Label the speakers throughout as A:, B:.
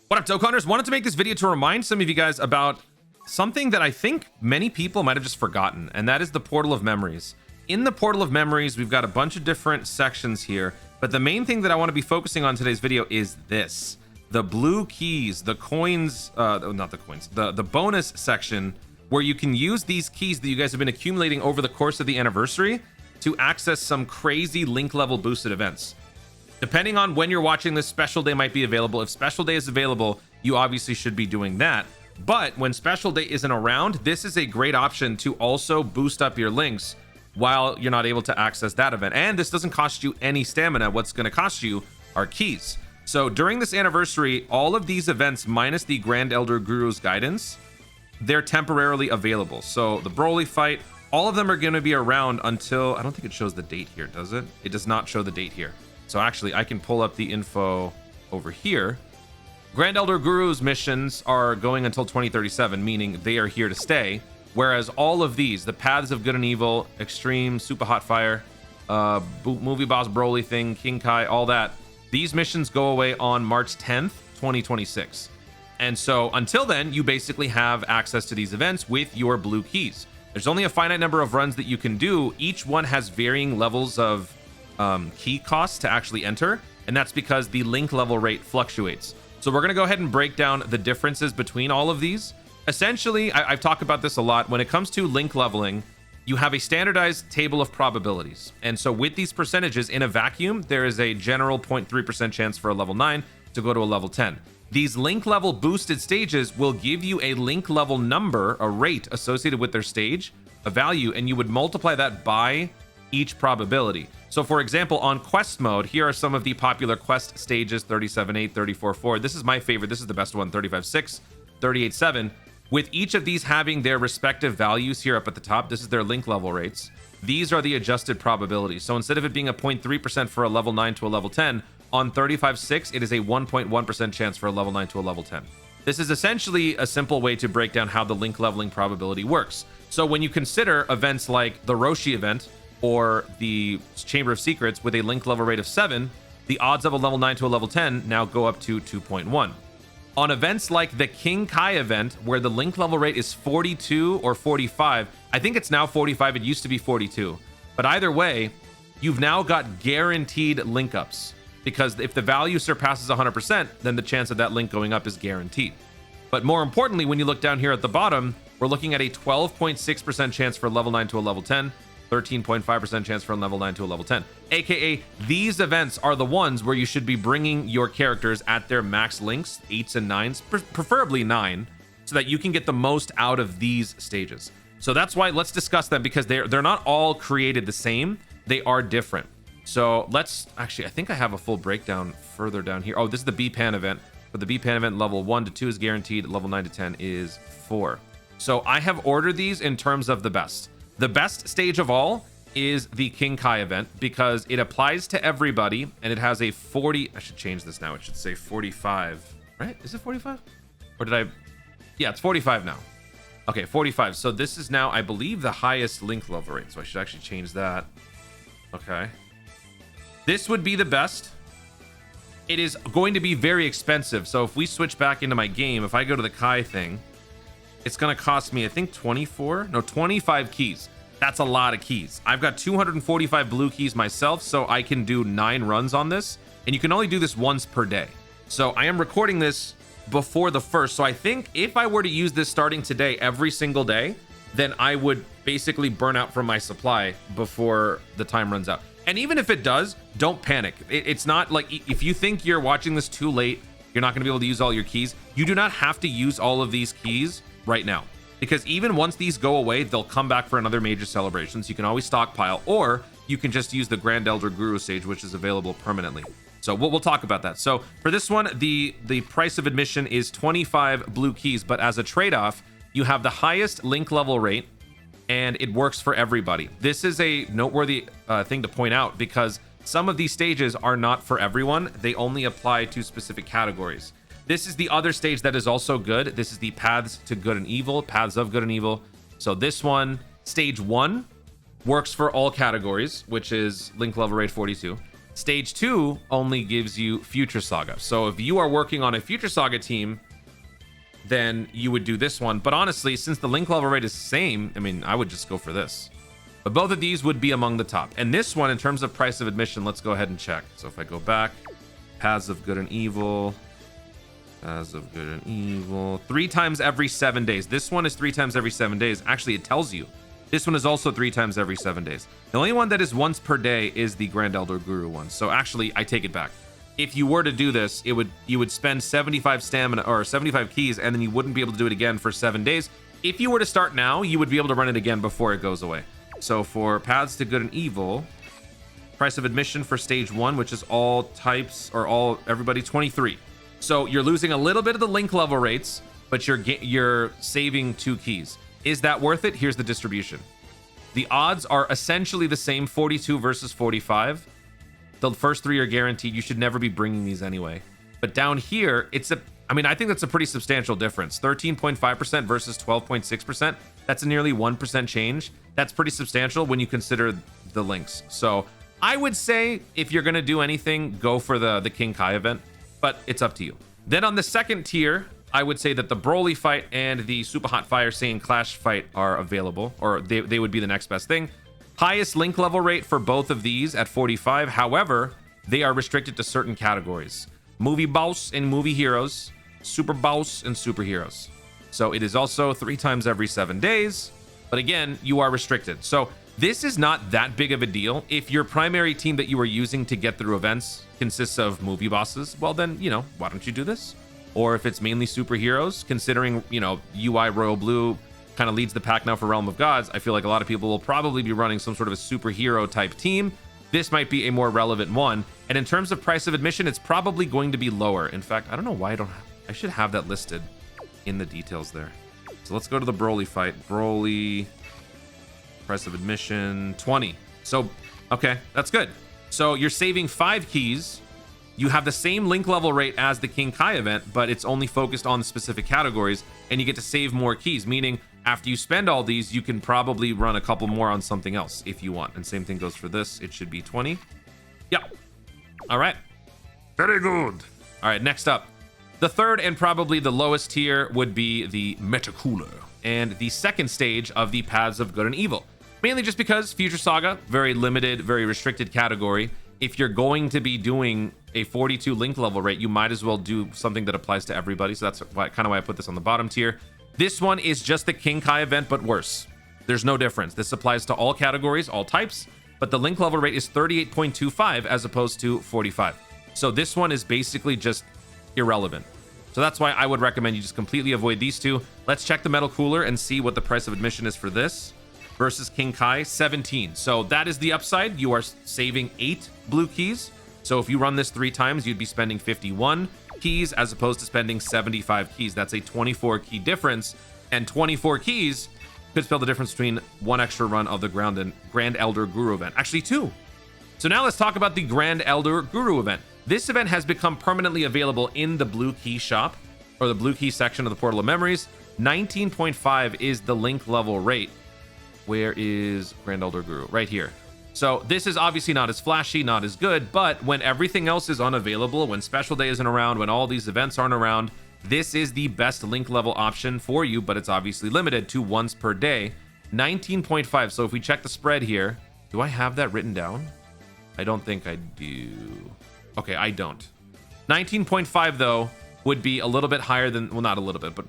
A: What up, Dokkanners? Wanted to make this video to remind some of you guys about something that I think many people might have just forgotten, and that is the Portal of Memories. In the Portal of Memories, we've got a bunch of different sections here, but the main thing that I want to be focusing on today's video is this. The blue keys, the coins, not the coins, the bonus section where you can use these keys that you guys have been accumulating over the course of the anniversary to access some crazy link level boosted events. Depending on when you're watching this, Special Day might be available. If Special Day is available, you obviously should be doing that. But when Special Day isn't around, this is a great option to also boost up your links while you're not able to access that event. And this doesn't cost you any stamina. What's going to cost you are keys. So during this anniversary, all of these events, minus the Grand Elder Guru's guidance, they're temporarily available. So the Broly fight, all of them are going to be around until, I don't think it shows the date here, does it? It does not show the date here. So actually, I can pull up the info over here. Grand Elder Guru's missions are going until 2037, meaning they are here to stay. Whereas all of these, the Paths of Good and Evil, Extreme, Super Hot Fire, Movie Boss Broly thing, King Kai, all that, these missions go away on March 10th, 2026. And so until then, you basically have access to these events with your blue keys. There's only a finite number of runs that you can do. Each one has varying levels of key costs to actually enter, and that's because the link level rate fluctuates. So we're going to go ahead and break down the differences between all of these. Essentially, I've talked about this a lot. When it comes to link leveling, you have a standardized table of probabilities. And so with these percentages in a vacuum, there is a general 0.3% chance for a level 9 to go to a level 10. These link level boosted stages will give you a link level number, a rate associated with their stage, a value, and you would multiply that by each probability. So for example, on quest mode, here are some of the popular quest stages: 37.8, 34.4. This is my favorite. This is the best one: 35.6, 38.7. With each of these having their respective values here up at the top, this is their link level rates. These are the adjusted probabilities. So instead of it being a 0.3% for a level 9 to a level 10, on 35.6, it is a 1.1% chance for a level 9 to a level 10. This is essentially a simple way to break down how the link leveling probability works. So when you consider events like the Roshi event, or the Chamber of Secrets with a link level rate of 7, the odds of a level 9 to a level 10 now go up to 2.1. On events like the King Kai event, where the link level rate is 42 or 45, I think it's now 45, it used to be 42. But either way, you've now got guaranteed link ups, because if the value surpasses 100%, then the chance of that link going up is guaranteed. But more importantly, when you look down here at the bottom, we're looking at a 12.6% chance for level 9 to a level 10, 13.5% chance for a level 9 to a level 10. AKA, these events are the ones where you should be bringing your characters at their max links, 8s and 9s, preferably 9, so that you can get the most out of these stages. So that's why let's discuss them, because they're not all created the same. They are different. So let's actually, I think I have a full breakdown further down here. Oh, this is the B-Pan event. For the B-Pan event, level 1 to 2 is guaranteed. Level 9 to 10 is 4. So I have ordered these in terms of the best. The best stage of all is the King Kai event, because it applies to everybody, and it has a 40... I should change this now. It should say 45, right? Is it 45? Or did I... Yeah, it's 45 now. Okay, 45. So this is now, I believe, the highest link level rate. So I should actually change that. Okay. This would be the best. It is going to be very expensive. So if we switch back into my game, if I go to the Kai thing, it's going to cost me, I think, 25 keys. That's a lot of keys. I've got 245 blue keys myself, so I can do 9 runs on this, and you can only do this once per day. So I am recording this before the 1st, so I think if I were to use this starting today every single day, then I would basically burn out from my supply before the time runs out. And even if it does, don't panic. It's not like, if you think you're watching this too late, you're not going to be able to use all your keys, you do not have to use all of these keys right now, because even once these go away, they'll come back for another major celebration. So you can always stockpile, or you can just use the Grand Elder Guru stage, which is available permanently. So we'll talk about that. So for this one, the price of admission is 25 blue keys, but as a trade-off, you have the highest link level rate, and it works for everybody. This is a noteworthy thing to point out, because some of these stages are not for everyone. They only apply to specific categories. This is the other stage that is also good. This is the Paths to Good and Evil, Paths of Good and Evil. So this one, stage 1, works for all categories, which is link level rate 42. Stage 2 only gives you Future Saga. So if you are working on a Future Saga team, then you would do this one. But honestly, since the link level rate is the same, I mean, I would just go for this. But both of these would be among the top. And this one, in terms of price of admission, let's go ahead and check. So if I go back, Paths of Good and Evil, Paths of Good and Evil, 3 times every 7 days. This one is 3 times every 7 days. Actually, it tells you. This one is also 3 times every 7 days. The only one that is once per day is the Grand Elder Guru one. So actually, I take it back. If you were to do this, you would spend 75 stamina or 75 keys, and then you wouldn't be able to do it again for 7 days. If you were to start now, you would be able to run it again before it goes away. So for Paths to Good and Evil, price of admission for stage 1, which is all types or everybody, 23. So you're losing a little bit of the link level rates, but you're saving 2 keys. Is that worth it? Here's the distribution. The odds are essentially the same, 42 versus 45. The first 3 are guaranteed. You should never be bringing these anyway. But down here, I mean, I think that's a pretty substantial difference. 13.5% versus 12.6%. That's a nearly 1% change. That's pretty substantial when you consider the links. So I would say if you're going to do anything, go for the King Kai event, but it's up to you. Then on the second tier, I would say that the Broly fight and the Super Hot Fire Saiyan Clash fight are available, or they would be the next best thing. Highest link level rate for both of these at 45. However, they are restricted to certain categories. Movie Boss and Movie Heroes, Super Boss and Superheroes. So it is also 3 times every 7 days. But again, you are restricted. So this is not that big of a deal. If your primary team that you are using to get through events consists of movie bosses, well then, why don't you do this? Or if it's mainly superheroes, considering, UI Royal Blue kind of leads the pack now for Realm of Gods, I feel like a lot of people will probably be running some sort of a superhero type team. This might be a more relevant one. And in terms of price of admission, it's probably going to be lower. In fact, I don't know why I should have that listed in the details there. So let's go to the Broly fight. Broly, price of admission, 20. So, okay, that's good. So you're saving 5 keys. You have the same link level rate as the King Kai event, but it's only focused on the specific categories, and you get to save more keys, meaning after you spend all these, you can probably run a couple more on something else if you want. And same thing goes for this. It should be 20. Yep. All right. Very good. All right, next up. The third and probably the lowest tier would be the Meta Cooler and the second stage of the Paths of Good and Evil. Mainly just because Future Saga, very limited, very restricted category. If you're going to be doing a 42 link level rate, you might as well do something that applies to everybody. So that's kind of why I put this on the bottom tier. This one is just the King Kai event, but worse. There's no difference. This applies to all categories, all types, but the link level rate is 38.25 as opposed to 45. So this one is basically just irrelevant. So that's why I would recommend you just completely avoid these two. Let's check the Metal Cooler and see what the price of admission is for this versus King Kai, 17. So that is the upside. You are saving 8 blue keys. So if you run this 3 times, you'd be spending 51 keys as opposed to spending 75 keys. That's a 24 key difference, and 24 keys could spell the difference between 1 extra run of the Grand Elder Guru event. Actually 2. So now let's talk about the Grand Elder Guru event. This event has become permanently available in the Blue Key shop, or the Blue Key section of the Portal of Memories. 19.5 is the link level rate. Where is Grand Elder Guru? Right here. So this is obviously not as flashy, not as good, but when everything else is unavailable, when Special Day isn't around, when all these events aren't around, this is the best link level option for you, but it's obviously limited to once per day. 19.5. So if we check the spread here, do I have that written down? I don't think I do. Okay, I don't. 19.5 though would be a little bit higher than, well, not a little bit, but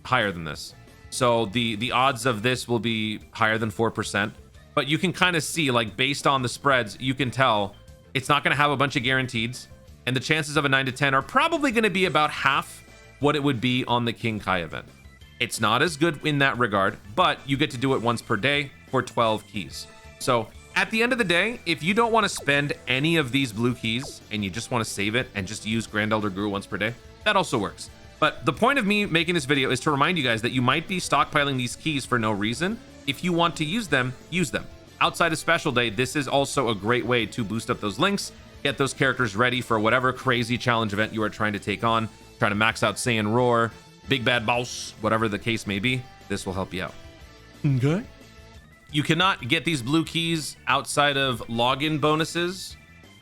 A: higher than this. So the odds of this will be higher than 4%. But you can kind of see, like, based on the spreads, you can tell it's not going to have a bunch of guaranteeds. And the chances of a 9 to 10 are probably going to be about half what it would be on the King Kai event. It's not as good in that regard, but you get to do it once per day for 12 keys. So at the end of the day, if you don't want to spend any of these blue keys and you just want to save it and just use Grand Elder Guru once per day, that also works. But the point of me making this video is to remind you guys that you might be stockpiling these keys for no reason. If you want to use them, use them. Outside of Special Day, this is also a great way to boost up those links, get those characters ready for whatever crazy challenge event you are trying to take on, trying to max out Saiyan Roar, Big Bad Boss, whatever the case may be. This will help you out. Okay. You cannot get these blue keys outside of login bonuses.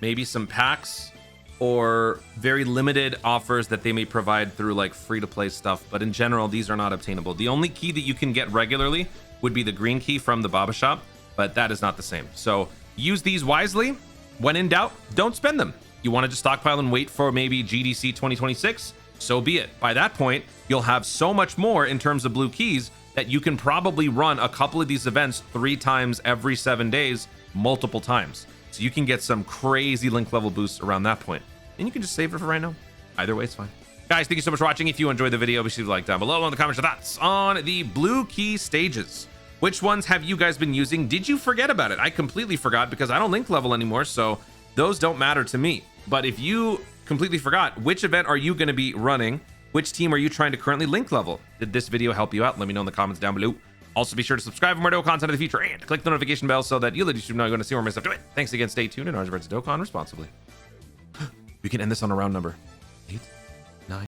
A: maybe some packs or very limited offers that they may provide through like free-to-play stuff. But in general, these are not obtainable. The only key that you can get regularly would be the green key from the Baba shop, but that is not the same. So use these wisely. When in doubt, don't spend them. You want to just stockpile and wait for maybe GDC 2026? So be it. By that point, you'll have so much more in terms of blue keys that you can probably run a couple of these events 3 times every 7 days, multiple times. So you can get some crazy link level boosts around that point. And you can just save it for right now. Either way, it's fine. Guys, thank you so much for watching. If you enjoyed the video, be sure to like down below in the comments your thoughts on the blue key stages. Which ones have you guys been using? Did you forget about it? I completely forgot because I don't link level anymore, so those don't matter to me. But if you completely forgot, which event are you going to be running? Which team are you trying to currently link level? Did this video help you out? Let me know in the comments down below. Also, be sure to subscribe for more Dokkan content in the future and click the notification bell so that you'll let YouTube know you're going to see more of my stuff. Do it. Thanks again. Stay tuned and BOOSTS Dokkan responsibly. We can end this on a round number 8.